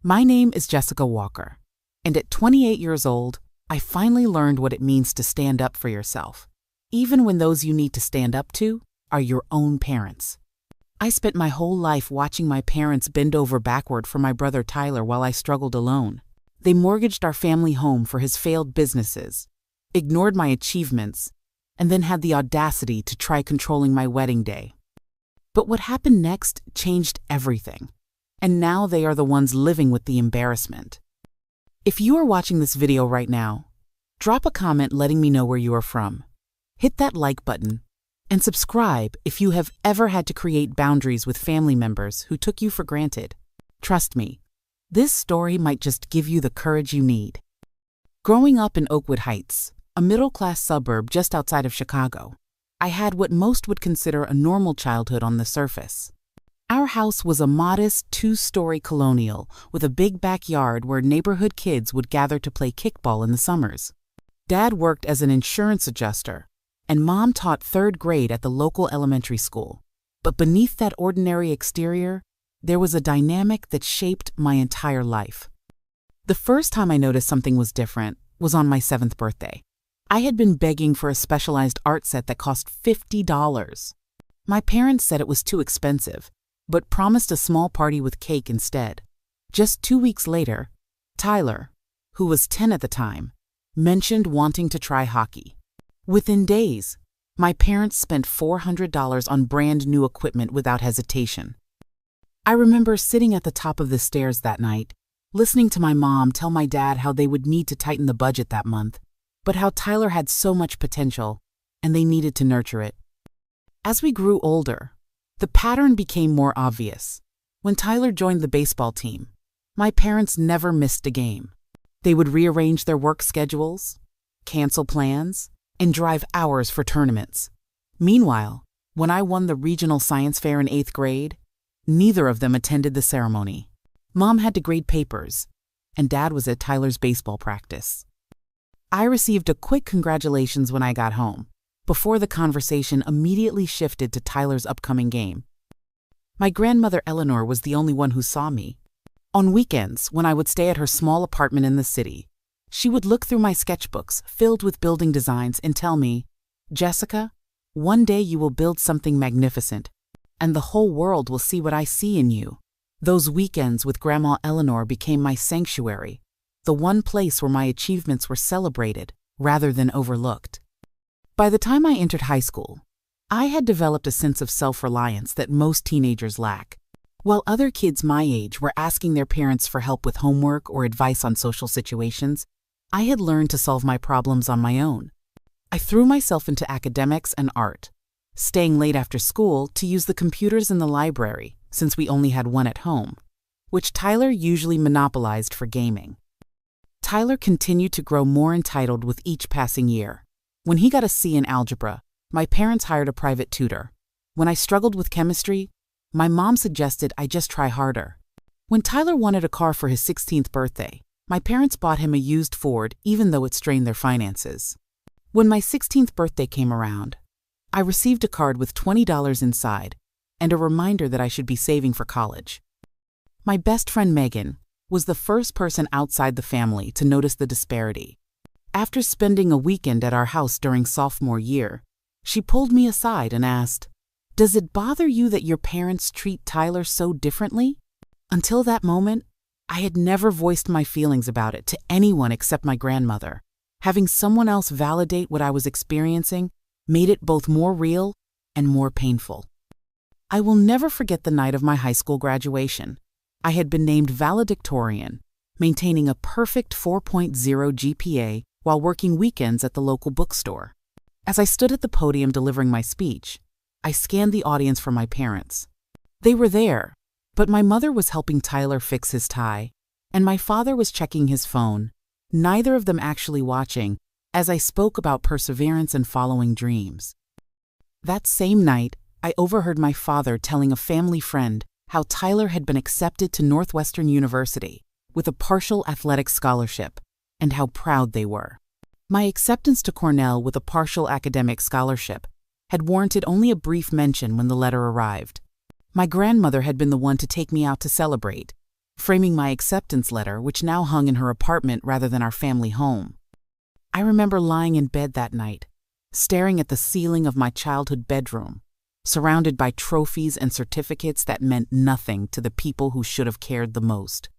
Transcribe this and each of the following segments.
My name is Jessica Walker, and at 28 years old, I finally learned what it means to stand up for yourself, even when those you need to stand up to are your own parents. I spent my whole life watching my parents bend over backward for my brother Tyler while I struggled alone. They mortgaged our family home for his failed businesses, ignored my achievements, and then had the audacity to try controlling my wedding day. But what happened next changed everything, and now they are the ones living with the embarrassment. If you are watching this video right now, drop a comment letting me know where you are from. Hit that like button, and subscribe if you have ever had to create boundaries with family members who took you for granted. Trust me, this story might just give you the courage you need. Growing up in Oakwood Heights, a middle-class suburb just outside of Chicago, I had what most would consider a normal childhood on the surface. Our house was a modest two-story colonial with a big backyard where neighborhood kids would gather to play kickball in the summers. Dad worked as an insurance adjuster, and Mom taught third grade at the local elementary school. But beneath that ordinary exterior, there was a dynamic that shaped my entire life. The first time I noticed something was different was on my 7th birthday. I had been begging for a specialized art set that cost $50. My parents said it was too expensive, but promised a small party with cake instead. Just 2 weeks later, Tyler, who was 10 at the time, mentioned wanting to try hockey. Within days, my parents spent $400 on brand new equipment without hesitation. I remember sitting at the top of the stairs that night, listening to my mom tell my dad how they would need to tighten the budget that month, but how Tyler had so much potential, and they needed to nurture it. As we grew older, the pattern became more obvious. When Tyler joined the baseball team, my parents never missed a game. They would rearrange their work schedules, cancel plans, and drive hours for tournaments. Meanwhile, when I won the regional science fair in 8th grade, neither of them attended the ceremony. Mom had to grade papers, and Dad was at Tyler's baseball practice. I received a quick congratulations when I got home, before the conversation immediately shifted to Tyler's upcoming game. My grandmother Eleanor was the only one who saw me. On weekends, when I would stay at her small apartment in the city, she would look through my sketchbooks filled with building designs and tell me, "Jessica, one day you will build something magnificent, and the whole world will see what I see in you." Those weekends with Grandma Eleanor became my sanctuary, the one place where my achievements were celebrated rather than overlooked. By the time I entered high school, I had developed a sense of self-reliance that most teenagers lack. While other kids my age were asking their parents for help with homework or advice on social situations, I had learned to solve my problems on my own. I threw myself into academics and art, staying late after school to use the computers in the library, since we only had one at home, which Tyler usually monopolized for gaming. Tyler continued to grow more entitled with each passing year. When he got a C in algebra, my parents hired a private tutor. When I struggled with chemistry, my mom suggested I just try harder. When Tyler wanted a car for his 16th birthday, my parents bought him a used Ford even though it strained their finances. When my 16th birthday came around, I received a card with $20 inside and a reminder that I should be saving for college. My best friend Megan was the first person outside the family to notice the disparity. After spending a weekend at our house during sophomore year, she pulled me aside and asked, "Does it bother you that your parents treat Tyler so differently?" Until that moment, I had never voiced my feelings about it to anyone except my grandmother. Having someone else validate what I was experiencing made it both more real and more painful. I will never forget the night of my high school graduation. I had been named valedictorian, maintaining a perfect 4.0 GPA while working weekends at the local bookstore. As I stood at the podium delivering my speech, I scanned the audience for my parents. They were there, but my mother was helping Tyler fix his tie, and my father was checking his phone, neither of them actually watching, as I spoke about perseverance and following dreams. That same night, I overheard my father telling a family friend how Tyler had been accepted to Northwestern University with a partial athletic scholarship, and how proud they were. My acceptance to Cornell with a partial academic scholarship had warranted only a brief mention when the letter arrived. My grandmother had been the one to take me out to celebrate, framing my acceptance letter, which now hung in her apartment rather than our family home. I remember lying in bed that night, staring at the ceiling of my childhood bedroom, surrounded by trophies and certificates that meant nothing to the people who should have cared the most.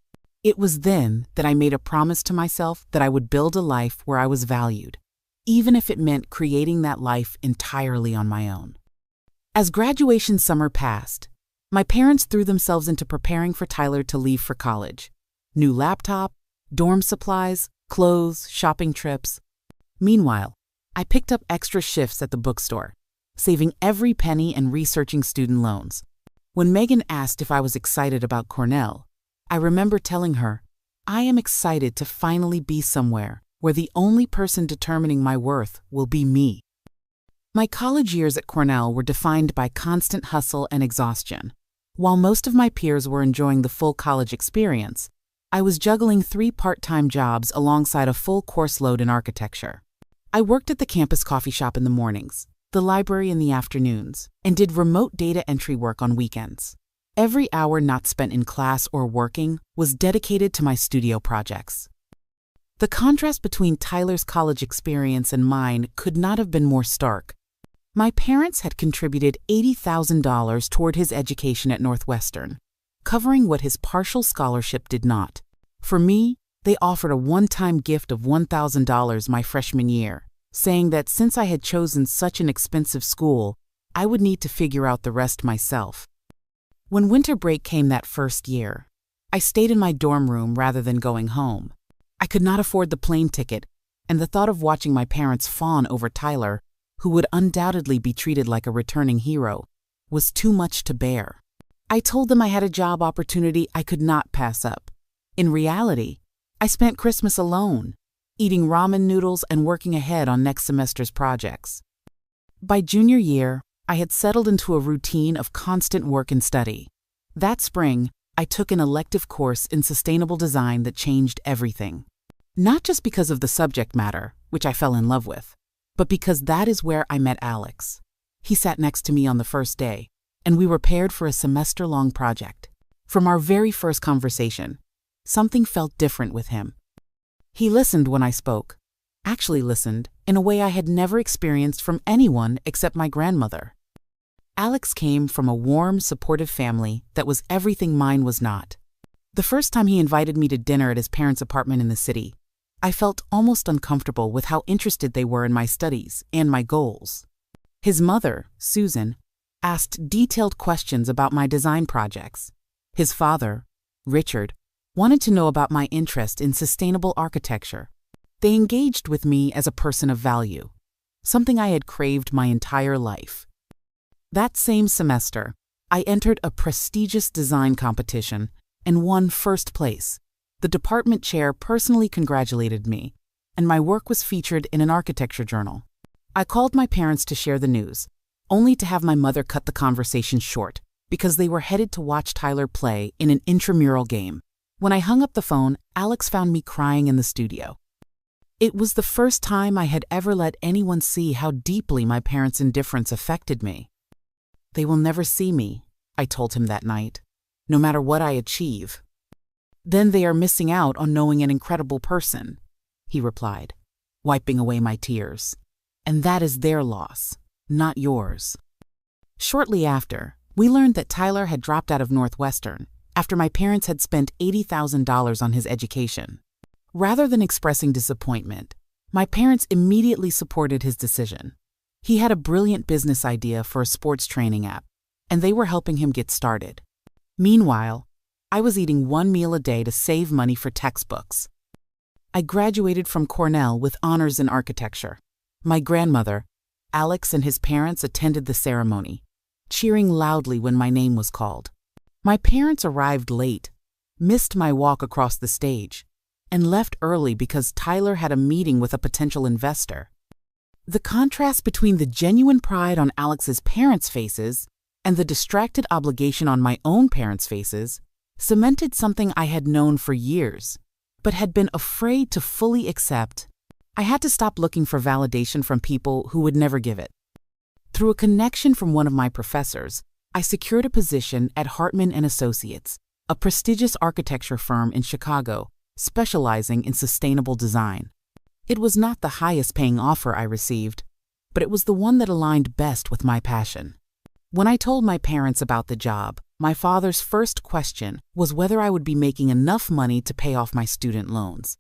It was then that I made a promise to myself that I would build a life where I was valued, even if it meant creating that life entirely on my own. As graduation summer passed, my parents threw themselves into preparing for Tyler to leave for college. New laptop, dorm supplies, clothes, shopping trips. Meanwhile, I picked up extra shifts at the bookstore, saving every penny and researching student loans. When Megan asked if I was excited about Cornell, I remember telling her, I am excited to finally be somewhere where the only person determining my worth will be me. My college years at Cornell were defined by constant hustle and exhaustion. While most of my peers were enjoying the full college experience, I was juggling 3 part-time jobs alongside a full course load in architecture. I worked at the campus coffee shop in the mornings, the library in the afternoons, and did remote data entry work on weekends. Every hour not spent in class or working was dedicated to my studio projects. The contrast between Tyler's college experience and mine could not have been more stark. My parents had contributed $80,000 toward his education at Northwestern, covering what his partial scholarship did not. For me, they offered a one-time gift of $1,000 my freshman year, saying that since I had chosen such an expensive school, I would need to figure out the rest myself. When winter break came that first year, I stayed in my dorm room rather than going home. I could not afford the plane ticket, and the thought of watching my parents fawn over Tyler, who would undoubtedly be treated like a returning hero, was too much to bear. I told them I had a job opportunity I could not pass up. In reality, I spent Christmas alone, eating ramen noodles and working ahead on next semester's projects. By junior year, I had settled into a routine of constant work and study. That spring, I took an elective course in sustainable design that changed everything. Not just because of the subject matter, which I fell in love with, but because that is where I met Alex. He sat next to me on the first day, and we were paired for a semester-long project. From our very first conversation, something felt different with him. He listened when I spoke, actually listened in a way I had never experienced from anyone except my grandmother. Alex came from a warm, supportive family that was everything mine was not. The first time he invited me to dinner at his parents' apartment in the city, I felt almost uncomfortable with how interested they were in my studies and my goals. His mother, Susan, asked detailed questions about my design projects. His father, Richard, wanted to know about my interest in sustainable architecture. They engaged with me as a person of value, something I had craved my entire life. That same semester, I entered a prestigious design competition and won first place. The department chair personally congratulated me, and my work was featured in an architecture journal. I called my parents to share the news, only to have my mother cut the conversation short because they were headed to watch Tyler play in an intramural game. When I hung up the phone, Alex found me crying in the studio. It was the first time I had ever let anyone see how deeply my parents' indifference affected me. They will never see me, I told him that night, no matter what I achieve. Then they are missing out on knowing an incredible person, he replied, wiping away my tears. And that is their loss, not yours. Shortly after, we learned that Tyler had dropped out of Northwestern after my parents had spent $80,000 on his education. Rather than expressing disappointment, my parents immediately supported his decision. He had a brilliant business idea for a sports training app, and they were helping him get started. Meanwhile, I was eating 1 meal a day to save money for textbooks. I graduated from Cornell with honors in architecture. My grandmother, Alex, and his parents attended the ceremony, cheering loudly when my name was called. My parents arrived late, missed my walk across the stage, and left early because Tyler had a meeting with a potential investor. The contrast between the genuine pride on Alex's parents' faces and the distracted obligation on my own parents' faces cemented something I had known for years, but had been afraid to fully accept. I had to stop looking for validation from people who would never give it. Through a connection from one of my professors, I secured a position at Hartman & Associates, a prestigious architecture firm in Chicago specializing in sustainable design. It was not the highest-paying offer I received, but it was the one that aligned best with my passion. When I told my parents about the job, my father's first question was whether I would be making enough money to pay off my student loans.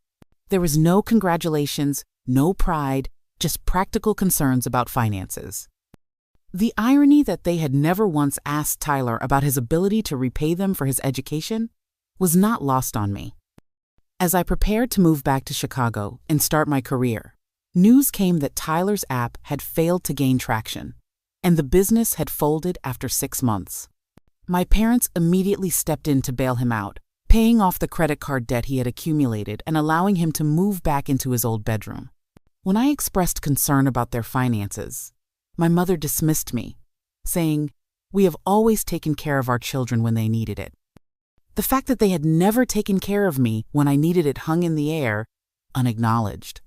There was no congratulations, no pride, just practical concerns about finances. The irony that they had never once asked Tyler about his ability to repay them for his education was not lost on me. As I prepared to move back to Chicago and start my career, news came that Tyler's app had failed to gain traction, and the business had folded after 6 months. My parents immediately stepped in to bail him out, paying off the credit card debt he had accumulated and allowing him to move back into his old bedroom. When I expressed concern about their finances, my mother dismissed me, saying, "We have always taken care of our children when they needed it." The fact that they had never taken care of me when I needed it hung in the air, unacknowledged.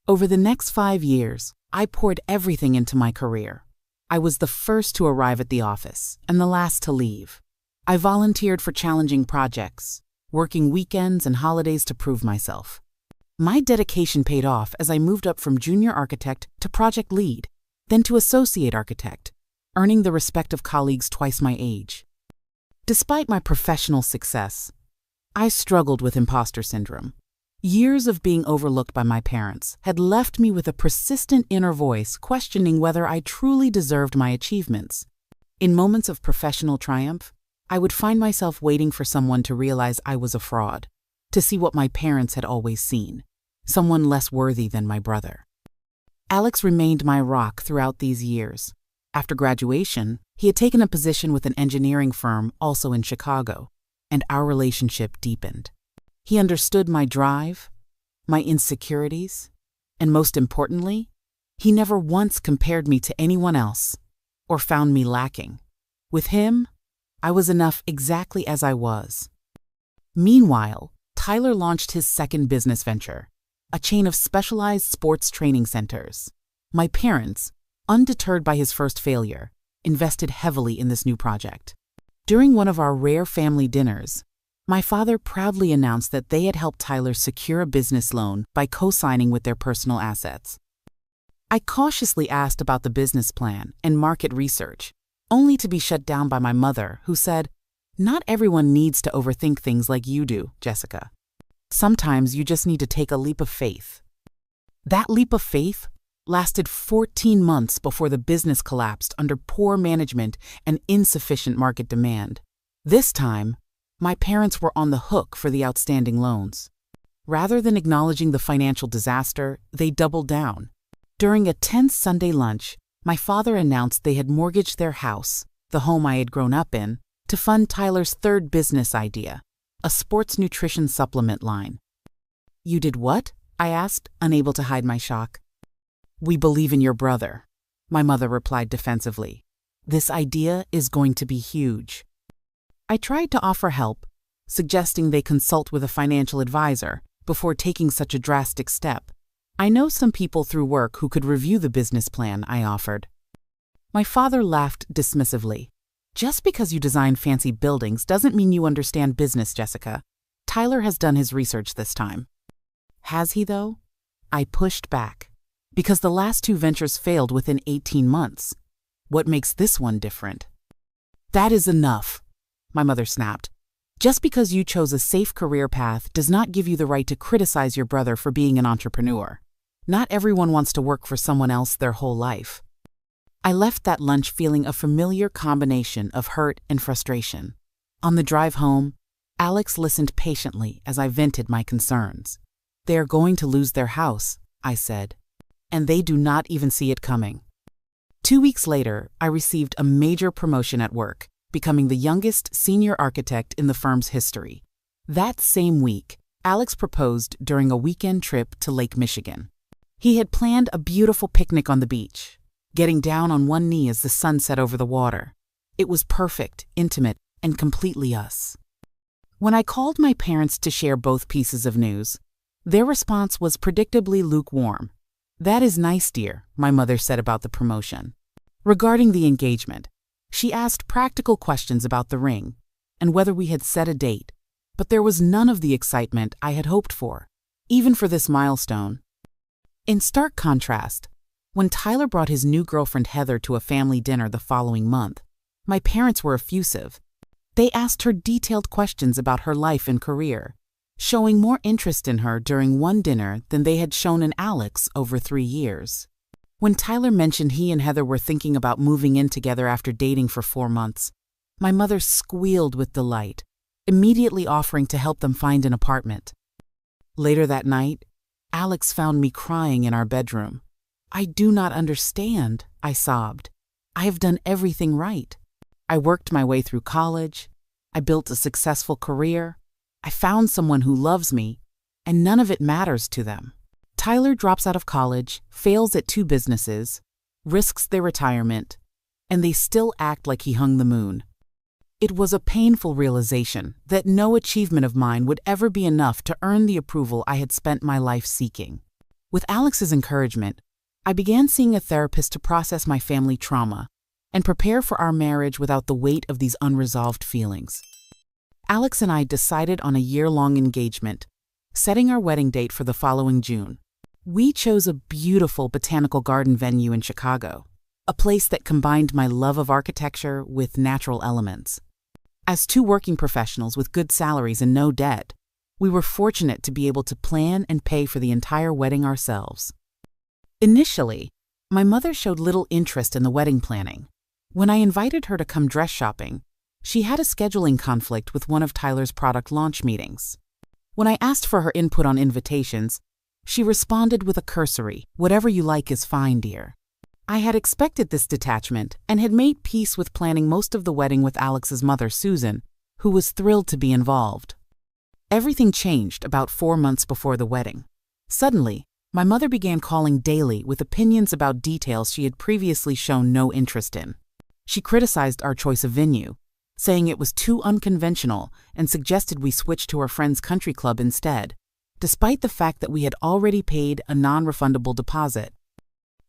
Over the next 5 years, I poured everything into my career. I was the first to arrive at the office and the last to leave. I volunteered for challenging projects, working weekends and holidays to prove myself. My dedication paid off as I moved up from junior architect to project lead, then to associate architect, earning the respect of colleagues twice my age. Despite my professional success, I struggled with imposter syndrome. Years of being overlooked by my parents had left me with a persistent inner voice questioning whether I truly deserved my achievements. In moments of professional triumph, I would find myself waiting for someone to realize I was a fraud, to see what my parents had always seen, someone less worthy than my brother. Alex remained my rock throughout these years. After graduation, he had taken a position with an engineering firm also in Chicago, and our relationship deepened. He understood my drive, my insecurities, and most importantly, he never once compared me to anyone else or found me lacking. With him, I was enough exactly as I was. Meanwhile, Tyler launched his second business venture, a chain of specialized sports training centers. My parents, undeterred by his first failure, invested heavily in this new project. During one of our rare family dinners, my father proudly announced that they had helped Tyler secure a business loan by co-signing with their personal assets. I cautiously asked about the business plan and market research, only to be shut down by my mother, who said, "Not everyone needs to overthink things like you do, Jessica. Sometimes you just need to take a leap of faith." That leap of faith lasted 14 months before the business collapsed under poor management and insufficient market demand. This time, my parents were on the hook for the outstanding loans. Rather than acknowledging the financial disaster, they doubled down. During a tense Sunday lunch, my father announced they had mortgaged their house, the home I had grown up in, to fund Tyler's third business idea, a sports nutrition supplement line. "You did what?" I asked, unable to hide my shock. "We believe in your brother," my mother replied defensively. "This idea is going to be huge." I tried to offer help, suggesting they consult with a financial advisor before taking such a drastic step. "I know some people through work who could review the business plan," I offered. My father laughed dismissively. "Just because you design fancy buildings doesn't mean you understand business, Jessica. Tyler has done his research this time." "Has he, though?" I pushed back. "Because the last 2 ventures failed within 18 months. What makes this one different?" "That is enough," my mother snapped. "Just because you chose a safe career path does not give you the right to criticize your brother for being an entrepreneur. Not everyone wants to work for someone else their whole life." I left that lunch feeling a familiar combination of hurt and frustration. On the drive home, Alex listened patiently as I vented my concerns. "They are going to lose their house," I said, "and they do not even see it coming." 2 weeks later, I received a major promotion at work, becoming the youngest senior architect in the firm's history. That same week, Alex proposed during a weekend trip to Lake Michigan. He had planned a beautiful picnic on the beach, getting down on one knee as the sun set over the water. It was perfect, intimate, and completely us. When I called my parents to share both pieces of news, their response was predictably lukewarm. "That is nice, dear," my mother said about the promotion. Regarding the engagement, she asked practical questions about the ring. and whether we had set a date. But there was none of the excitement I had hoped for, even for this milestone. In stark contrast, when Tyler brought his new girlfriend Heather to a family dinner the following month, my parents were effusive. They asked her detailed questions about her life and career, showing more interest in her during one dinner than they had shown in Alex over 3 years. When Tyler mentioned he and Heather were thinking about moving in together after dating for 4 months, my mother squealed with delight, immediately offering to help them find an apartment. Later that night, Alex found me crying in our bedroom. "I do not understand," I sobbed. "I have done everything right. I worked my way through college. I built a successful career. I found someone who loves me, and none of it matters to them." Tyler drops out of college, fails at 2 businesses, risks their retirement, and they still act like he hung the moon. It was a painful realization that no achievement of mine would ever be enough to earn the approval I had spent my life seeking. With Alex's encouragement, I began seeing a therapist to process my family trauma and prepare for our marriage without the weight of these unresolved feelings. Alex and I decided on a year-long engagement, setting our wedding date for the following June. We chose a beautiful botanical garden venue in Chicago, a place that combined my love of architecture with natural elements. As 2 working professionals with good salaries and no debt, we were fortunate to be able to plan and pay for the entire wedding ourselves. Initially, my mother showed little interest in the wedding planning. When I invited her to come dress shopping, she had a scheduling conflict with one of Tyler's product launch meetings. When I asked for her input on invitations, she responded with a cursory, "Whatever you like is fine, dear." I had expected this detachment and had made peace with planning most of the wedding with Alex's mother, Susan, who was thrilled to be involved. Everything changed about 4 months before the wedding. Suddenly, my mother began calling daily with opinions about details she had previously shown no interest in. She criticized our choice of venue, saying it was too unconventional and suggested we switch to our friend's country club instead, despite the fact that we had already paid a non-refundable deposit.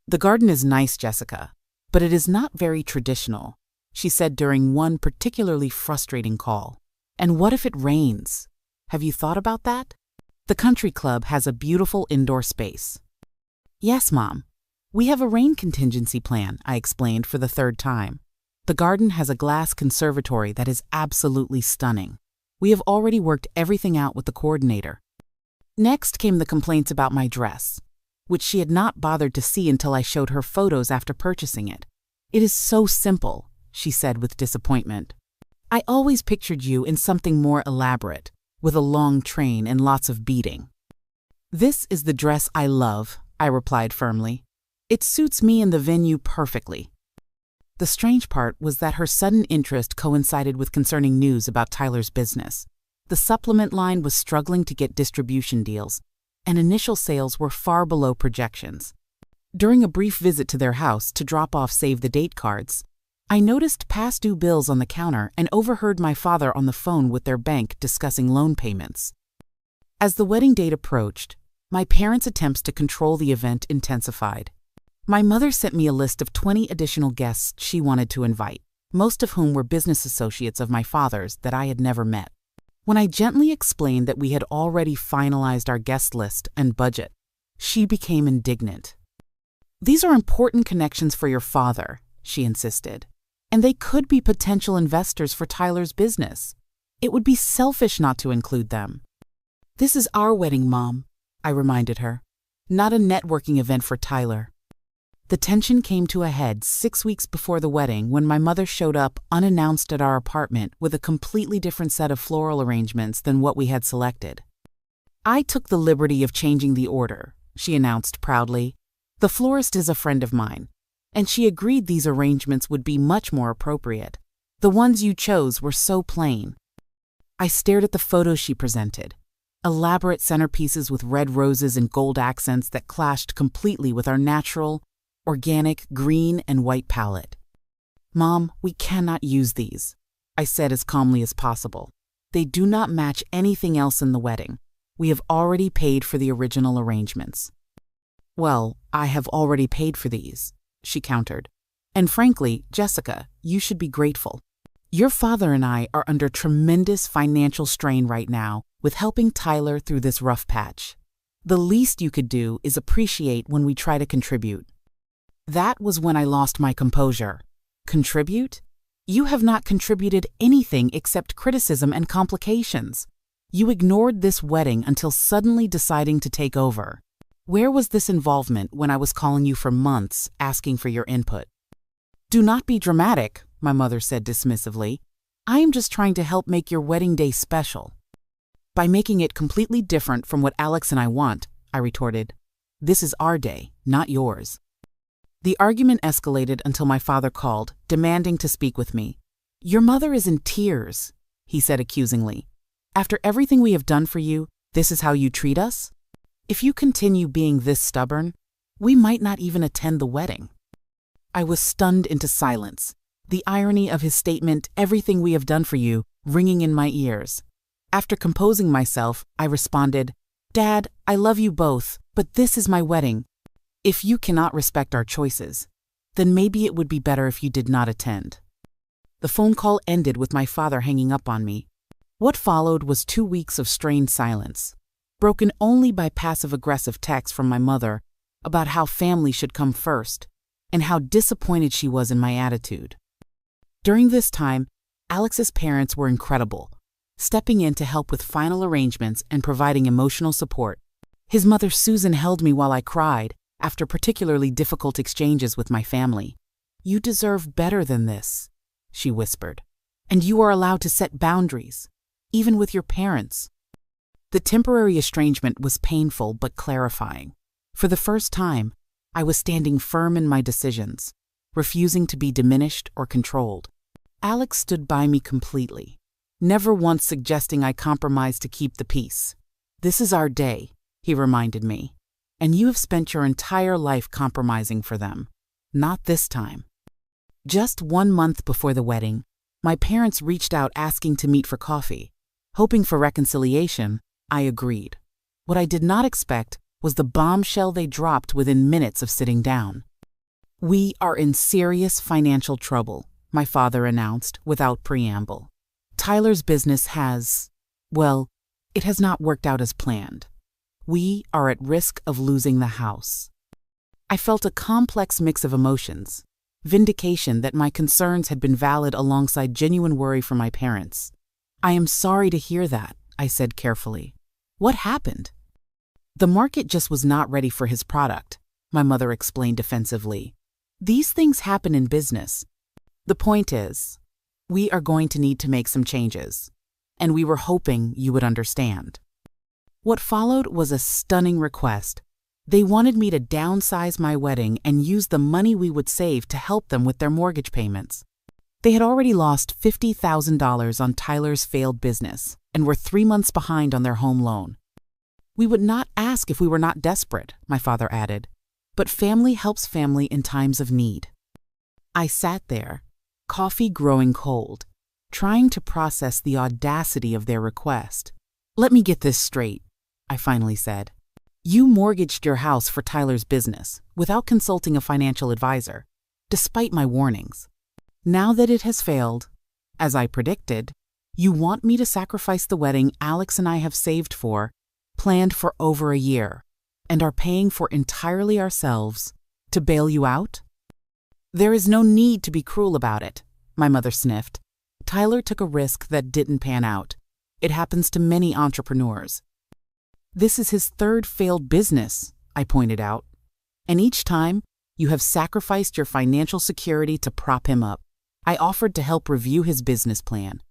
"The garden is nice, Jessica, but it is not very traditional," she said during one particularly frustrating call. "And what if it rains? Have you thought about that? The country club has a beautiful indoor space." "Yes, Mom. We have a rain contingency plan," I explained for the 3rd time. "The garden has a glass conservatory that is absolutely stunning. We have already worked everything out with the coordinator." Next came the complaints about my dress, which she had not bothered to see until I showed her photos after purchasing it. "It is so simple," she said with disappointment. "I always pictured you in something more elaborate, with a long train and lots of beading." "This is the dress I love," I replied firmly. "It suits me and the venue perfectly." The strange part was that her sudden interest coincided with concerning news about Tyler's business. The supplement line was struggling to get distribution deals, and initial sales were far below projections. During a brief visit to their house to drop off save-the-date cards, I noticed past due bills on the counter and overheard my father on the phone with their bank discussing loan payments. As the wedding date approached, my parents' attempts to control the event intensified. My mother sent me a list of 20 additional guests she wanted to invite, most of whom were business associates of my father's that I had never met. When I gently explained that we had already finalized our guest list and budget, she became indignant. "These are important connections for your father," she insisted, "and they could be potential investors for Tyler's business. It would be selfish not to include them." "This is our wedding, Mom," I reminded her, "not a networking event for Tyler." The tension came to a head 6 weeks before the wedding when my mother showed up unannounced at our apartment with a completely different set of floral arrangements than what we had selected. "I took the liberty of changing the order," she announced proudly. "The florist is a friend of mine, and she agreed these arrangements would be much more appropriate. The ones you chose were so plain." I stared at the photos she presented, elaborate centerpieces with red roses and gold accents that clashed completely with our natural, organic green and white palette. "Mom, we cannot use these," I said as calmly as possible. "They do not match anything else in the wedding. We have already paid for the original arrangements." "Well, I have already paid for these," she countered. "And frankly, Jessica, you should be grateful." Your father and I are under tremendous financial strain right now with helping Tyler through this rough patch. The least you could do is appreciate when we try to contribute." That was when I lost my composure. Contribute? You have not contributed anything except criticism and complications. You ignored this wedding until suddenly deciding to take over. Where was this involvement when I was calling you for months asking for your input? "Do not be dramatic," my mother said dismissively. "I am just trying to help make your wedding day special." "By making it completely different from what Alex and I want," I retorted. "This is our day, not yours." The argument escalated until my father called, demanding to speak with me. "Your mother is in tears," he said accusingly. "After everything we have done for you, this is how you treat us? If you continue being this stubborn, we might not even attend the wedding." I was stunned into silence, the irony of his statement, "everything we have done for you," ringing in my ears. After composing myself, I responded, "Dad, I love you both, but this is my wedding. If you cannot respect our choices, then maybe it would be better if you did not attend." The phone call ended with my father hanging up on me. What followed was 2 weeks of strained silence, broken only by passive-aggressive texts from my mother about how family should come first and how disappointed she was in my attitude. During this time, Alex's parents were incredible, stepping in to help with final arrangements and providing emotional support. His mother Susan held me while I cried after particularly difficult exchanges with my family. "You deserve better than this," she whispered, "and you are allowed to set boundaries, even with your parents." The temporary estrangement was painful but clarifying. For the first time, I was standing firm in my decisions, refusing to be diminished or controlled. Alex stood by me completely, never once suggesting I compromise to keep the peace. "This is our day," he reminded me, "and you have spent your entire life compromising for them. Not this time." Just 1 month before the wedding, my parents reached out asking to meet for coffee. Hoping for reconciliation, I agreed. What I did not expect was the bombshell they dropped within minutes of sitting down. "We are in serious financial trouble," my father announced without preamble. "Tyler's business it has not worked out as planned. We are at risk of losing the house." I felt a complex mix of emotions, vindication that my concerns had been valid alongside genuine worry for my parents. "I am sorry to hear that," I said carefully. "What happened?" "The market just was not ready for his product," my mother explained defensively. "These things happen in business. The point is, we are going to need to make some changes, and we were hoping you would understand." What followed was a stunning request. They wanted me to downsize my wedding and use the money we would save to help them with their mortgage payments. They had already lost $50,000 on Tyler's failed business and were 3 months behind on their home loan. "We would not ask if we were not desperate," my father added, "but family helps family in times of need." I sat there, coffee growing cold, trying to process the audacity of their request. "Let me get this straight," I finally said. "You mortgaged your house for Tyler's business without consulting a financial advisor, despite my warnings. Now that it has failed, as I predicted, you want me to sacrifice the wedding Alex and I have saved for, planned for over a year, and are paying for entirely ourselves, to bail you out?" "There is no need to be cruel about it," my mother sniffed. "Tyler took a risk that didn't pan out. It happens to many entrepreneurs." "This is his 3rd failed business," I pointed out. "And each time, you have sacrificed your financial security to prop him up. I offered to help review his business plan.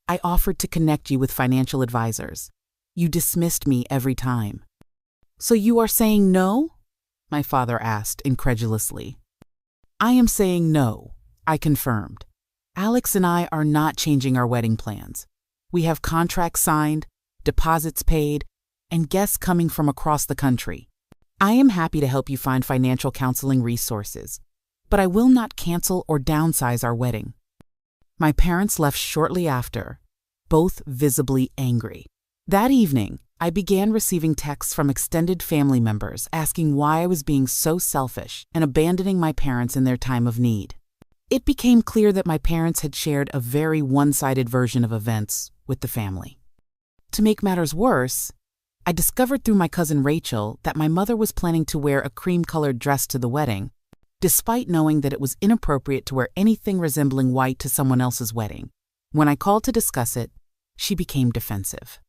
I offered to connect you with financial advisors. You dismissed me every time." "So you are saying no?" my father asked incredulously. "I am saying no," I confirmed. "Alex and I are not changing our wedding plans. We have contracts signed, deposits paid, and guests coming from across the country. I am happy to help you find financial counseling resources, but I will not cancel or downsize our wedding." My parents left shortly after, both visibly angry. That evening, I began receiving texts from extended family members asking why I was being so selfish and abandoning my parents in their time of need. It became clear that my parents had shared a very one-sided version of events with the family. To make matters worse, I discovered through my cousin Rachel that my mother was planning to wear a cream-colored dress to the wedding, despite knowing that it was inappropriate to wear anything resembling white to someone else's wedding. When I called to discuss it, she became defensive.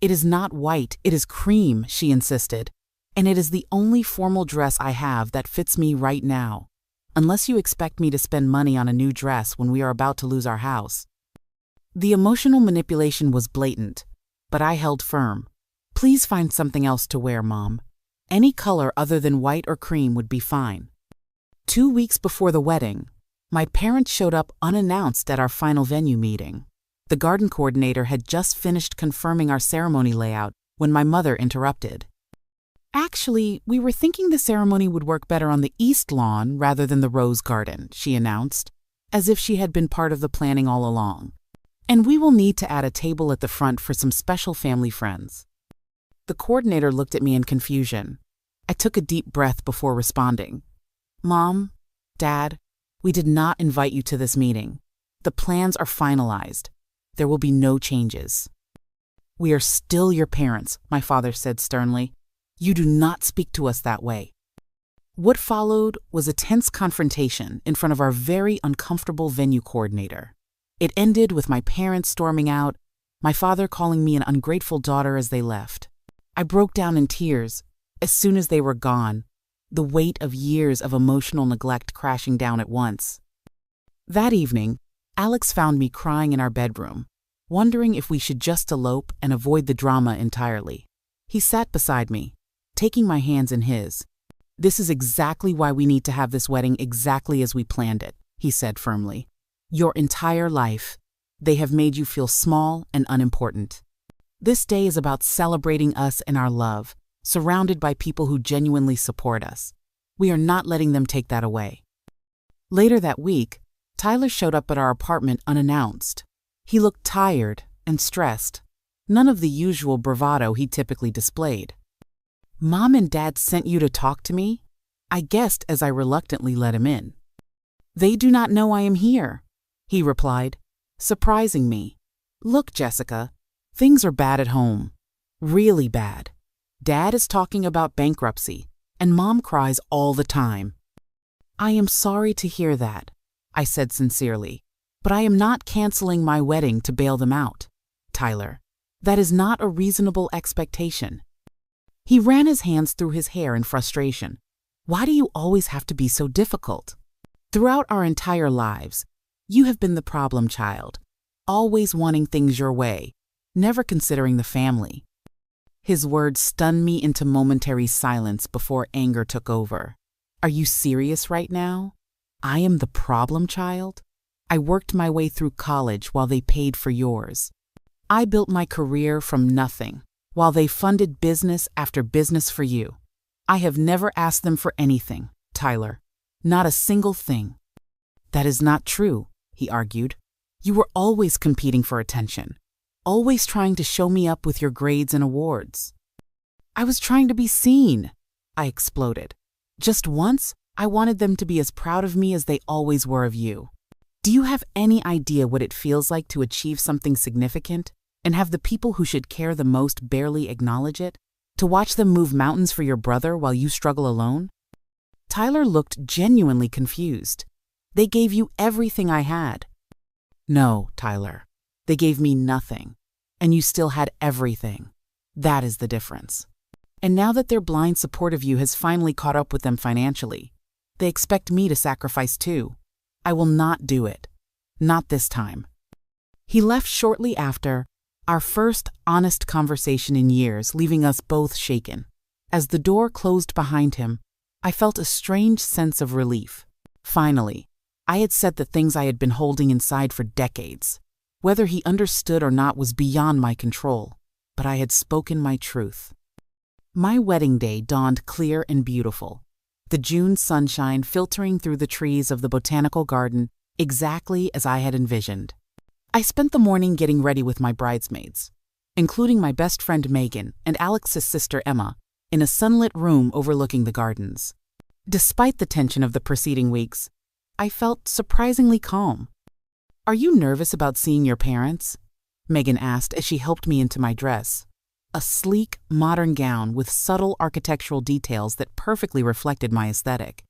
"It is not white, it is cream," she insisted, "and it is the only formal dress I have that fits me right now, unless you expect me to spend money on a new dress when we are about to lose our house." The emotional manipulation was blatant, but I held firm. "Please find something else to wear, Mom. Any color other than white or cream would be fine." 2 weeks before the wedding, my parents showed up unannounced at our final venue meeting. The garden coordinator had just finished confirming our ceremony layout when my mother interrupted. "Actually, we were thinking the ceremony would work better on the east lawn rather than the rose garden," she announced, as if she had been part of the planning all along. "And we will need to add a table at the front for some special family friends." The coordinator looked at me in confusion. I took a deep breath before responding. "Mom, Dad, we did not invite you to this meeting. The plans are finalized. There will be no changes." "We are still your parents," my father said sternly. "You do not speak to us that way." What followed was a tense confrontation in front of our very uncomfortable venue coordinator. It ended with my parents storming out, my father calling me an ungrateful daughter as they left. I broke down in tears as soon as they were gone, the weight of years of emotional neglect crashing down at once. That evening, Alex found me crying in our bedroom, wondering if we should just elope and avoid the drama entirely. He sat beside me, taking my hands in his. "This is exactly why we need to have this wedding exactly as we planned it," he said firmly. "Your entire life, they have made you feel small and unimportant. This day is about celebrating us and our love, surrounded by people who genuinely support us. We are not letting them take that away." Later that week, Tyler showed up at our apartment unannounced. He looked tired and stressed, none of the usual bravado he typically displayed. "Mom and Dad sent you to talk to me?" I guessed as I reluctantly let him in. "They do not know I am here," he replied, surprising me. "Look, Jessica, things are bad at home. Really bad. Dad is talking about bankruptcy, and Mom cries all the time." "I am sorry to hear that," I said sincerely, "but I am not canceling my wedding to bail them out. Tyler, that is not a reasonable expectation." He ran his hands through his hair in frustration. "Why do you always have to be so difficult? Throughout our entire lives, you have been the problem child, always wanting things your way, never considering the family." His words stunned me into momentary silence before anger took over. "Are you serious right now? I am the problem child? I worked my way through college while they paid for yours. I built my career from nothing while they funded business after business for you. I have never asked them for anything, Tyler. Not a single thing." "That is not true," he argued. "You were always competing for attention, always trying to show me up with your grades and awards." "I was trying to be seen," I exploded. "Just once, I wanted them to be as proud of me as they always were of you. Do you have any idea what it feels like to achieve something significant and have the people who should care the most barely acknowledge it? To watch them move mountains for your brother while you struggle alone?" Tyler looked genuinely confused. "They gave you everything I had." "No, Tyler. They gave me nothing, and you still had everything. That is the difference. And now that their blind support of you has finally caught up with them financially, they expect me to sacrifice too. I will not do it. Not this time." He left shortly after, our first honest conversation in years, leaving us both shaken. As the door closed behind him, I felt a strange sense of relief. Finally, I had said the things I had been holding inside for decades. Whether he understood or not was beyond my control, but I had spoken my truth. My wedding day dawned clear and beautiful, the June sunshine filtering through the trees of the botanical garden exactly as I had envisioned. I spent the morning getting ready with my bridesmaids, including my best friend Megan and Alex's sister Emma, in a sunlit room overlooking the gardens. Despite the tension of the preceding weeks, I felt surprisingly calm. "Are you nervous about seeing your parents?" Megan asked as she helped me into my dress. A sleek, modern gown with subtle architectural details that perfectly reflected my aesthetic.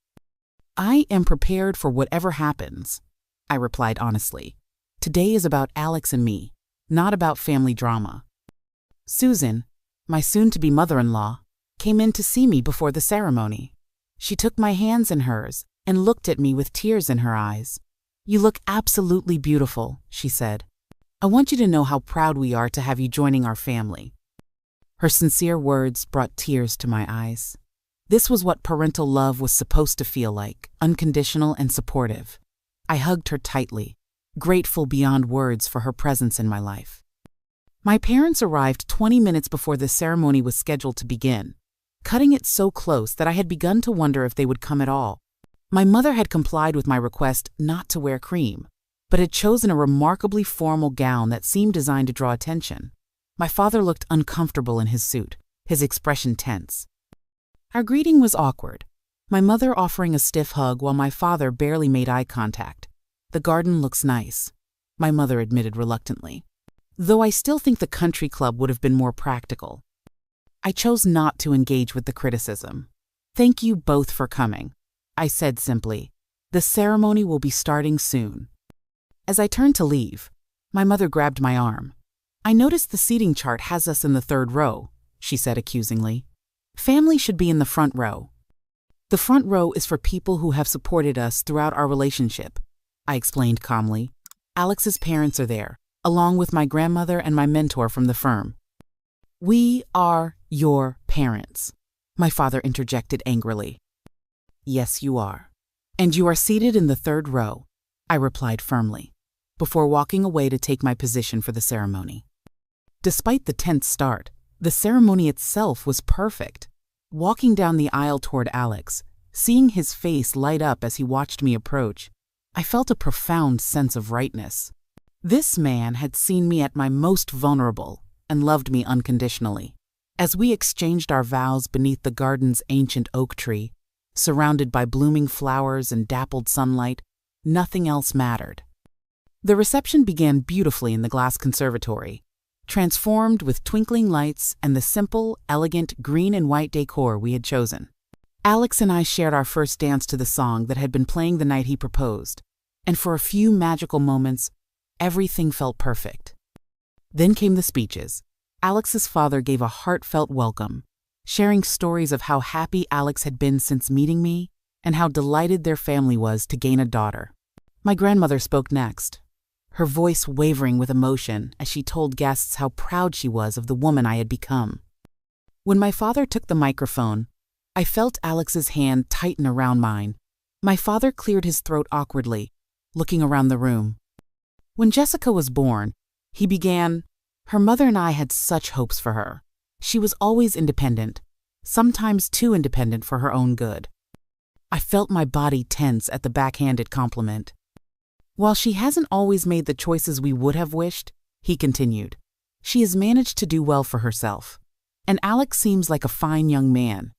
"I am prepared for whatever happens," I replied honestly. "Today is about Alex and me, not about family drama." Susan, my soon-to-be mother-in-law, came in to see me before the ceremony. She took my hands in hers and looked at me with tears in her eyes. "You look absolutely beautiful," she said. "I want you to know how proud we are to have you joining our family." Her sincere words brought tears to my eyes. This was what parental love was supposed to feel like, unconditional and supportive. I hugged her tightly, grateful beyond words for her presence in my life. My parents arrived 20 minutes before the ceremony was scheduled to begin, cutting it so close that I had begun to wonder if they would come at all. My mother had complied with my request not to wear cream, but had chosen a remarkably formal gown that seemed designed to draw attention. My father looked uncomfortable in his suit, his expression tense. Our greeting was awkward, my mother offering a stiff hug while my father barely made eye contact. "The garden looks nice," my mother admitted reluctantly, though I still think the country club would have been more practical. I chose not to engage with the criticism. "Thank you both for coming," I said simply. "The ceremony will be starting soon." As I turned to leave, my mother grabbed my arm. "I noticed the seating chart has us in the 3rd row," she said accusingly. "Family should be in the front row." "The front row is for people who have supported us throughout our relationship," I explained calmly. "Alex's parents are there, along with my grandmother and my mentor from the firm." "We are your parents," my father interjected angrily. "Yes, you are. And you are seated in the 3rd row," I replied firmly, before walking away to take my position for the ceremony. Despite the tense start, the ceremony itself was perfect. Walking down the aisle toward Alex, seeing his face light up as he watched me approach, I felt a profound sense of rightness. This man had seen me at my most vulnerable and loved me unconditionally. As we exchanged our vows beneath the garden's ancient oak tree, surrounded by blooming flowers and dappled sunlight, nothing else mattered. The reception began beautifully in the glass conservatory, transformed with twinkling lights and the simple, elegant green and white decor we had chosen. Alex and I shared our first dance to the song that had been playing the night he proposed, and for a few magical moments, everything felt perfect. Then came the speeches. Alex's father gave a heartfelt welcome, sharing stories of how happy Alex had been since meeting me and how delighted their family was to gain a daughter. My grandmother spoke next, her voice wavering with emotion as she told guests how proud she was of the woman I had become. When my father took the microphone, I felt Alex's hand tighten around mine. My father cleared his throat awkwardly, looking around the room. "When Jessica was born," he began, "her mother and I had such hopes for her. She was always independent, sometimes too independent for her own good." I felt my body tense at the backhanded compliment. "While she hasn't always made the choices we would have wished," he continued, "she has managed to do well for herself. And Alex seems like a fine young man."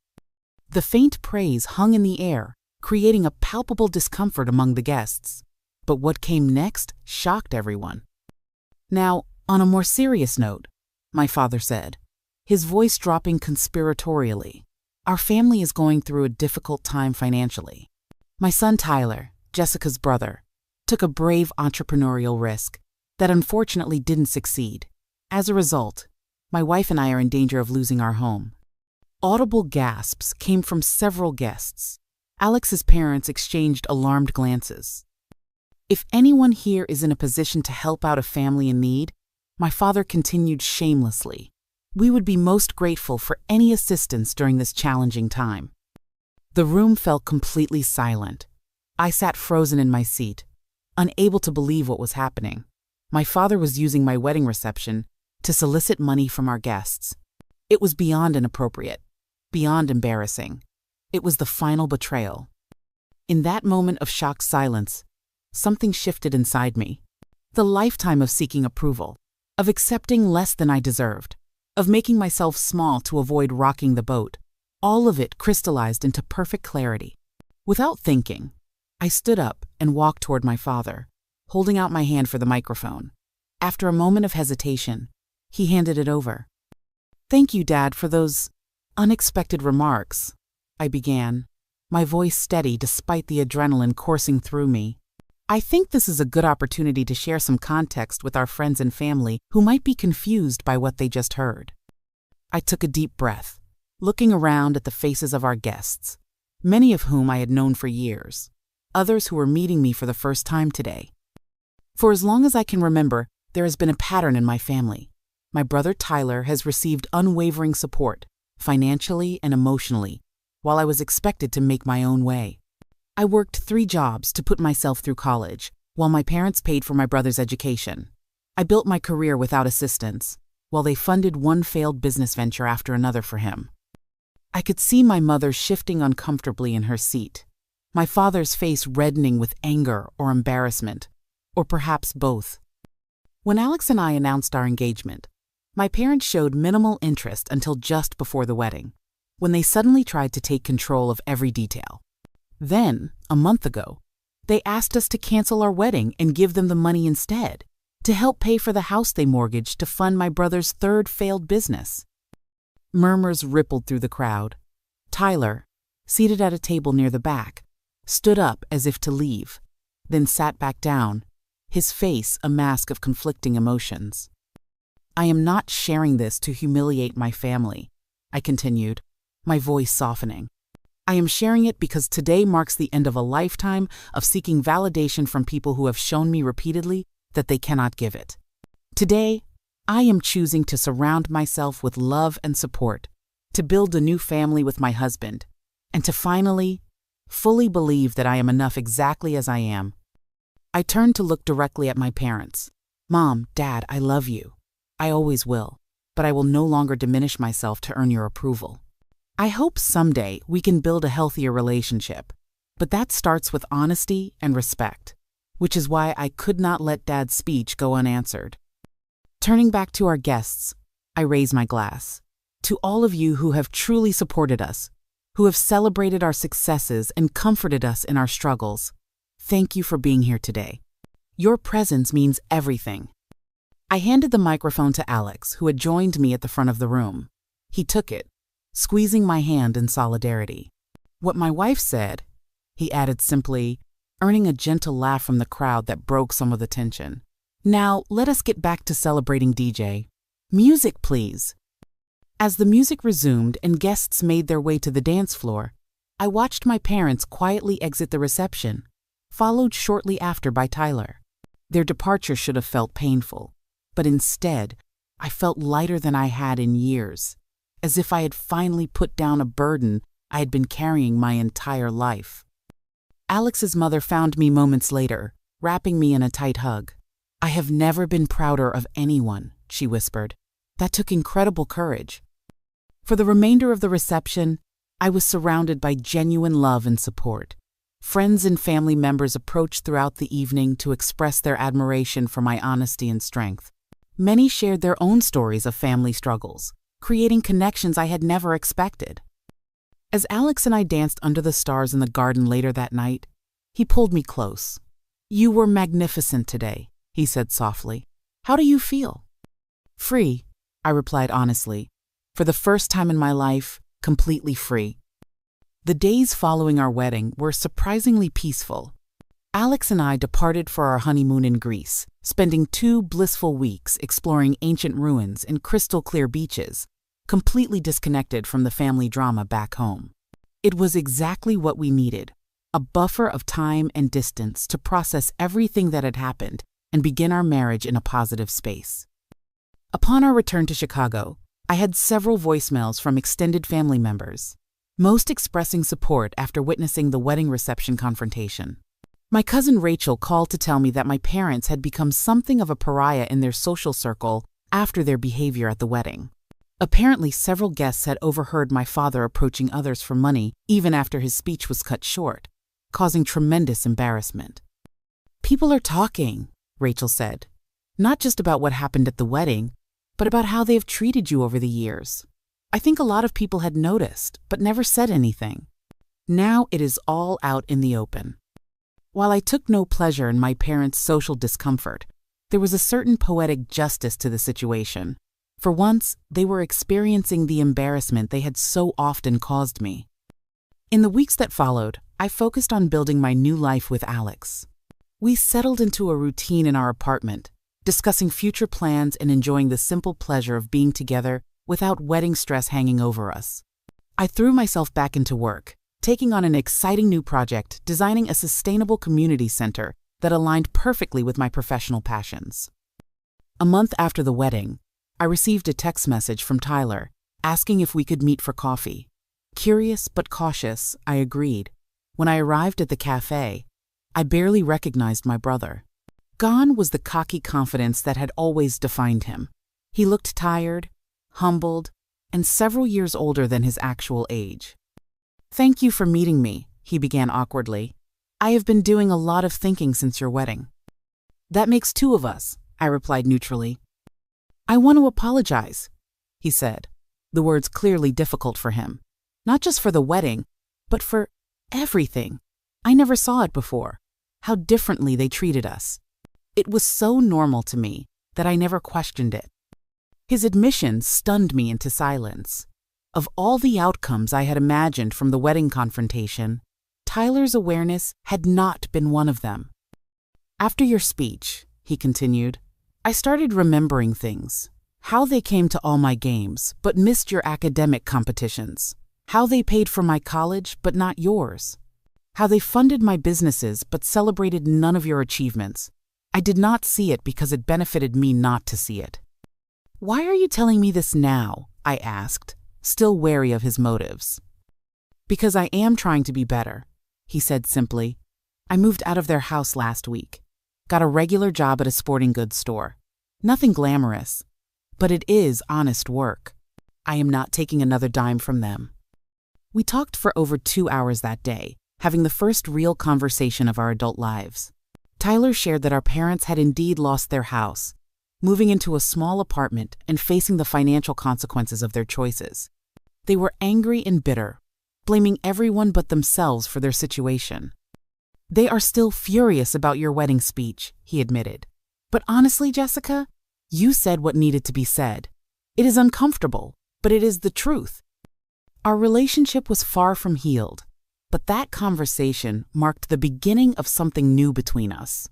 The faint praise hung in the air, creating a palpable discomfort among the guests. But what came next shocked everyone. "Now, on a more serious note," my father said, his voice dropping conspiratorially, "our family is going through a difficult time financially. My son Tyler, Jessica's brother, took a brave entrepreneurial risk that unfortunately didn't succeed. As a result, my wife and I are in danger of losing our home." Audible gasps came from several guests. Alex's parents exchanged alarmed glances. "If anyone here is in a position to help out a family in need," my father continued shamelessly, "we would be most grateful for any assistance during this challenging time." The room fell completely silent. I sat frozen in my seat, unable to believe what was happening. My father was using my wedding reception to solicit money from our guests. It was beyond inappropriate, beyond embarrassing. It was the final betrayal. In that moment of shocked silence, something shifted inside me. The lifetime of seeking approval, of accepting less than I deserved, of making myself small to avoid rocking the boat, all of it crystallized into perfect clarity. Without thinking, I stood up and walked toward my father, holding out my hand for the microphone. After a moment of hesitation, he handed it over. "Thank you, Dad, for those unexpected remarks," I began, my voice steady despite the adrenaline coursing through me. "I think this is a good opportunity to share some context with our friends and family who might be confused by what they just heard." I took a deep breath, looking around at the faces of our guests, many of whom I had known for years, others who were meeting me for the first time today. For as long as I can remember, there has been a pattern in my family. My brother Tyler has received unwavering support, financially and emotionally, while I was expected to make my own way. I worked 3 jobs to put myself through college, while my parents paid for my brother's education. I built my career without assistance, while they funded one failed business venture after another for him. I could see my mother shifting uncomfortably in her seat, my father's face reddening with anger or embarrassment, or perhaps both. When Alex and I announced our engagement, my parents showed minimal interest until just before the wedding, when they suddenly tried to take control of every detail. Then, a month ago, they asked us to cancel our wedding and give them the money instead, to help pay for the house they mortgaged to fund my brother's 3rd failed business. Murmurs rippled through the crowd. Tyler, seated at a table near the back, stood up as if to leave, then sat back down, his face a mask of conflicting emotions. "I am not sharing this to humiliate my family," I continued, my voice softening. "I am sharing it because today marks the end of a lifetime of seeking validation from people who have shown me repeatedly that they cannot give it. Today, I am choosing to surround myself with love and support, to build a new family with my husband, and to finally, fully believe that I am enough exactly as I am." I turned to look directly at my parents. "Mom, Dad, I love you. I always will, but I will no longer diminish myself to earn your approval. I hope someday we can build a healthier relationship, but that starts with honesty and respect, which is why I could not let Dad's speech go unanswered." Turning back to our guests, I raise my glass. To all of you who have truly supported us, who have celebrated our successes and comforted us in our struggles, thank you for being here today. Your presence means everything. I handed the microphone to Alex, who had joined me at the front of the room. He took it, squeezing my hand in solidarity. "What my wife said," he added simply, earning a gentle laugh from the crowd that broke some of the tension. "Now, let us get back to celebrating DJ. Music, please." As the music resumed and guests made their way to the dance floor, I watched my parents quietly exit the reception, followed shortly after by Tyler. Their departure should have felt painful, but instead, I felt lighter than I had in years, as if I had finally put down a burden I had been carrying my entire life. Alex's mother found me moments later, wrapping me in a tight hug. "I have never been prouder of anyone," she whispered. "That took incredible courage." For the remainder of the reception, I was surrounded by genuine love and support. Friends and family members approached throughout the evening to express their admiration for my honesty and strength. Many shared their own stories of family struggles, creating connections I had never expected. As Alex and I danced under the stars in the garden later that night, he pulled me close. "You were magnificent today," he said softly. "How do you feel?" "Free," I replied honestly. For the first time in my life, completely free. The days following our wedding were surprisingly peaceful. Alex and I departed for our honeymoon in Greece, spending 2 blissful weeks exploring ancient ruins and crystal-clear beaches, completely disconnected from the family drama back home. It was exactly what we needed, a buffer of time and distance to process everything that had happened and begin our marriage in a positive space. Upon our return to Chicago, I had several voicemails from extended family members, most expressing support after witnessing the wedding reception confrontation. My cousin Rachel called to tell me that my parents had become something of a pariah in their social circle after their behavior at the wedding. Apparently, several guests had overheard my father approaching others for money even after his speech was cut short, causing tremendous embarrassment. "People are talking," Rachel said, "not just about what happened at the wedding, but about how they have treated you over the years. I think a lot of people had noticed, but never said anything. Now it is all out in the open." While I took no pleasure in my parents' social discomfort, there was a certain poetic justice to the situation. For once, they were experiencing the embarrassment they had so often caused me. In the weeks that followed, I focused on building my new life with Alex. We settled into a routine in our apartment, discussing future plans and enjoying the simple pleasure of being together without wedding stress hanging over us. I threw myself back into work, taking on an exciting new project, designing a sustainable community center that aligned perfectly with my professional passions. A month after the wedding, I received a text message from Tyler asking if we could meet for coffee. Curious but cautious, I agreed. When I arrived at the cafe, I barely recognized my brother. Gone was the cocky confidence that had always defined him. He looked tired, humbled, and several years older than his actual age. "Thank you for meeting me," he began awkwardly. "I have been doing a lot of thinking since your wedding." "That makes two of us," I replied neutrally. "I want to apologize," he said, the words clearly difficult for him. "Not just for the wedding, but for everything. I never saw it before, how differently they treated us. It was so normal to me that I never questioned it." His admission stunned me into silence. Of all the outcomes I had imagined from the wedding confrontation, Tyler's awareness had not been one of them. "After your speech," he continued, "I started remembering things. How they came to all my games, but missed your academic competitions. How they paid for my college, but not yours. How they funded my businesses, but celebrated none of your achievements. I did not see it because it benefited me not to see it." "Why are you telling me this now?" I asked, still wary of his motives. "Because I am trying to be better," he said simply. "I moved out of their house last week. Got a regular job at a sporting goods store. Nothing glamorous, but it is honest work. I am not taking another dime from them." We talked for over 2 hours that day, having the first real conversation of our adult lives. Tyler shared that our parents had indeed lost their house, moving into a small apartment and facing the financial consequences of their choices. They were angry and bitter, blaming everyone but themselves for their situation. "They are still furious about your wedding speech," he admitted. "But honestly, Jessica, you said what needed to be said. It is uncomfortable, but it is the truth." Our relationship was far from healed, but that conversation marked the beginning of something new between us.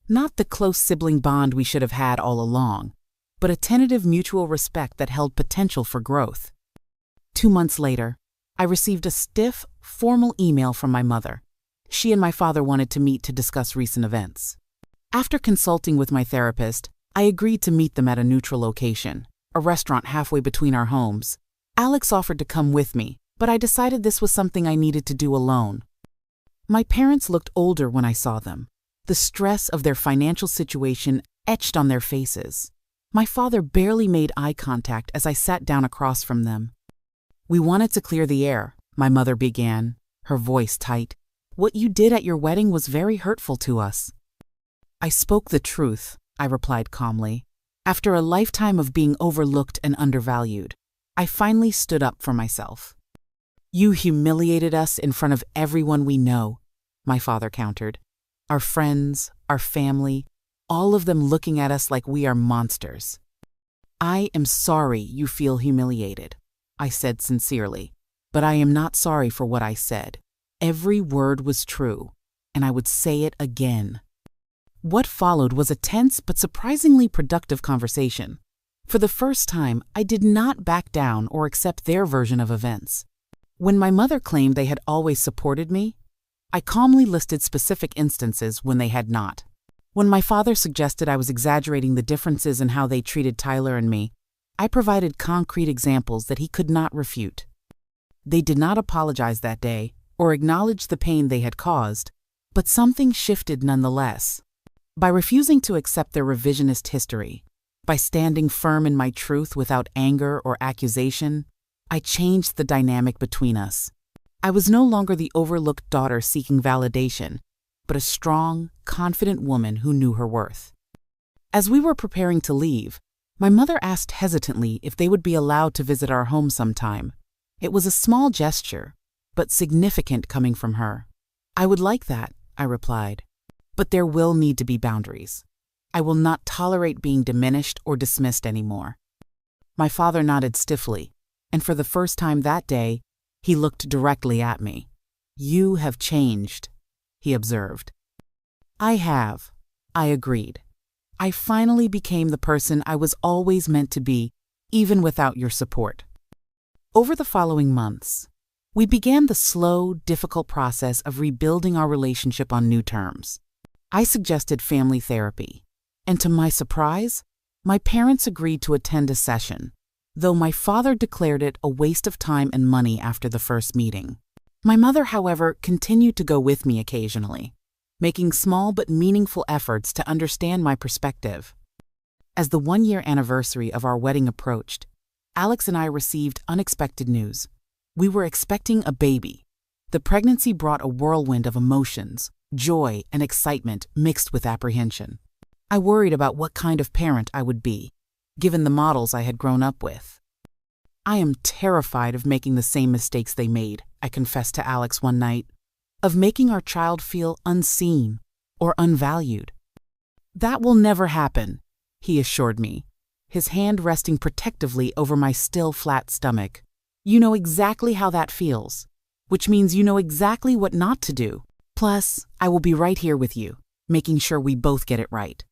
Not the close sibling bond we should have had all along, but a tentative mutual respect that held potential for growth. 2 months later, I received a stiff, formal email from my mother. She and my father wanted to meet to discuss recent events. After consulting with my therapist, I agreed to meet them at a neutral location, a restaurant halfway between our homes. Alex offered to come with me, but I decided this was something I needed to do alone. My parents looked older when I saw them, the stress of their financial situation etched on their faces. My father barely made eye contact as I sat down across from them. "We wanted to clear the air," my mother began, her voice tight. "What you did at your wedding was very hurtful to us." "I spoke the truth," I replied calmly. "After a lifetime of being overlooked and undervalued, I finally stood up for myself." "You humiliated us in front of everyone we know," my father countered. "Our friends, our family, all of them looking at us like we are monsters." "I am sorry you feel humiliated," I said sincerely, "but I am not sorry for what I said. Every word was true, and I would say it again." What followed was a tense but surprisingly productive conversation. For the first time, I did not back down or accept their version of events. When my mother claimed they had always supported me, I calmly listed specific instances when they had not. When my father suggested I was exaggerating the differences in how they treated Tyler and me, I provided concrete examples that he could not refute. They did not apologize that day or acknowledge the pain they had caused, but something shifted nonetheless. By refusing to accept their revisionist history, by standing firm in my truth without anger or accusation, I changed the dynamic between us. I was no longer the overlooked daughter seeking validation, but a strong, confident woman who knew her worth. As we were preparing to leave, my mother asked hesitantly if they would be allowed to visit our home sometime. It was a small gesture, but significant coming from her. "I would like that," I replied. But there will need to be boundaries. I will not tolerate being diminished or dismissed anymore." My father nodded stiffly, and for the first time that day, he looked directly at me. "You have changed," he observed. "I have," I agreed. "I finally became the person I was always meant to be, even without your support." Over the following months, we began the slow, difficult process of rebuilding our relationship on new terms. I suggested family therapy, and to my surprise, my parents agreed to attend a session, though my father declared it a waste of time and money after the first meeting. My mother, however, continued to go with me occasionally, making small but meaningful efforts to understand my perspective. As the one-year anniversary of our wedding approached, Alex and I received unexpected news. We were expecting a baby. The pregnancy brought a whirlwind of emotions, joy, and excitement mixed with apprehension. I worried about what kind of parent I would be, given the models I had grown up with. "I am terrified of making the same mistakes they made," I confessed to Alex one night, "of making our child feel unseen or unvalued." "That will never happen," he assured me, his hand resting protectively over my still flat stomach. "You know exactly how that feels, which means you know exactly what not to do. Plus, I will be right here with you, making sure we both get it right."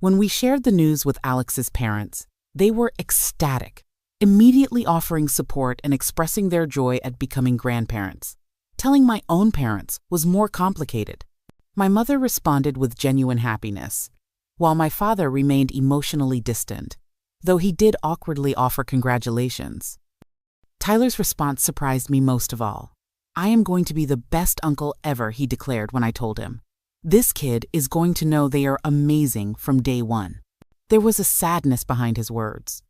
When we shared the news with Alex's parents, they were ecstatic, immediately offering support and expressing their joy at becoming grandparents. Telling my own parents was more complicated. My mother responded with genuine happiness, while my father remained emotionally distant, though he did awkwardly offer congratulations. Tyler's response surprised me most of all. "I am going to be the best uncle ever," he declared when I told him. "This kid is going to know they are amazing from day one." There was a sadness behind his words,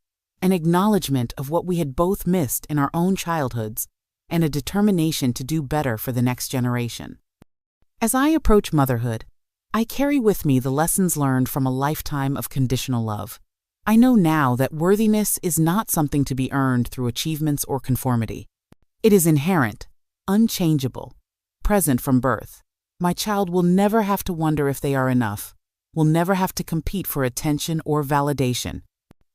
an acknowledgement of what we had both missed in our own childhoods, and a determination to do better for the next generation. As I approach motherhood, I carry with me the lessons learned from a lifetime of conditional love. I know now that worthiness is not something to be earned through achievements or conformity. It is inherent, unchangeable, present from birth. My child will never have to wonder if they are enough, will never have to compete for attention or validation.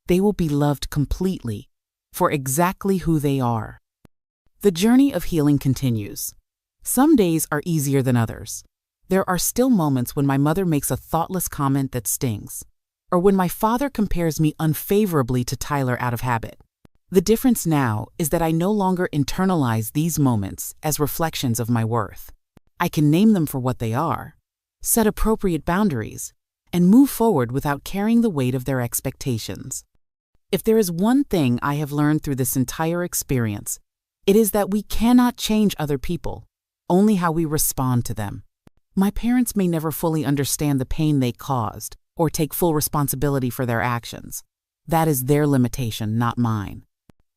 They will be loved completely, for exactly who they are. The journey of healing continues. Some days are easier than others. There are still moments when my mother makes a thoughtless comment that stings, or when my father compares me unfavorably to Tyler out of habit. The difference now is that I no longer internalize these moments as reflections of my worth. I can name them for what they are, set appropriate boundaries, and move forward without carrying the weight of their expectations. If there is one thing I have learned through this entire experience, it is that we cannot change other people, only how we respond to them. My parents may never fully understand the pain they caused or take full responsibility for their actions. That is their limitation, not mine.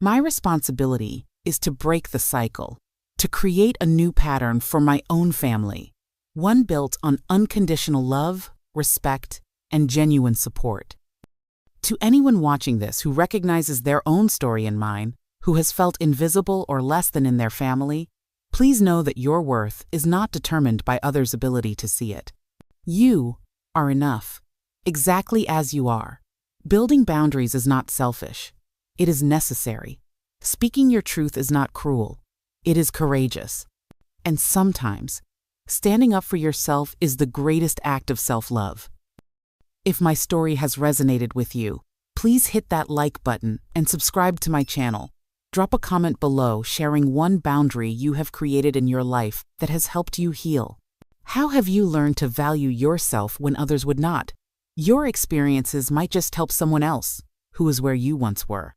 My responsibility is to break the cycle, to create a new pattern for my own family, one built on unconditional love, respect, and genuine support. To anyone watching this who recognizes their own story in mine, who has felt invisible or less than in their family, please know that your worth is not determined by others' ability to see it. You are enough, exactly as you are. Building boundaries is not selfish. It is necessary. Speaking your truth is not cruel. It is courageous. And sometimes, standing up for yourself is the greatest act of self-love. If my story has resonated with you, please hit that like button and subscribe to my channel. Drop a comment below sharing one boundary you have created in your life that has helped you heal. How have you learned to value yourself when others would not? Your experiences might just help someone else who is where you once were.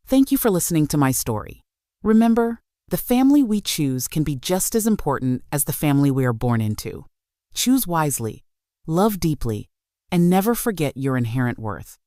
Thank you for listening to my story. Remember, the family we choose can be just as important as the family we are born into. Choose wisely, love deeply, and never forget your inherent worth.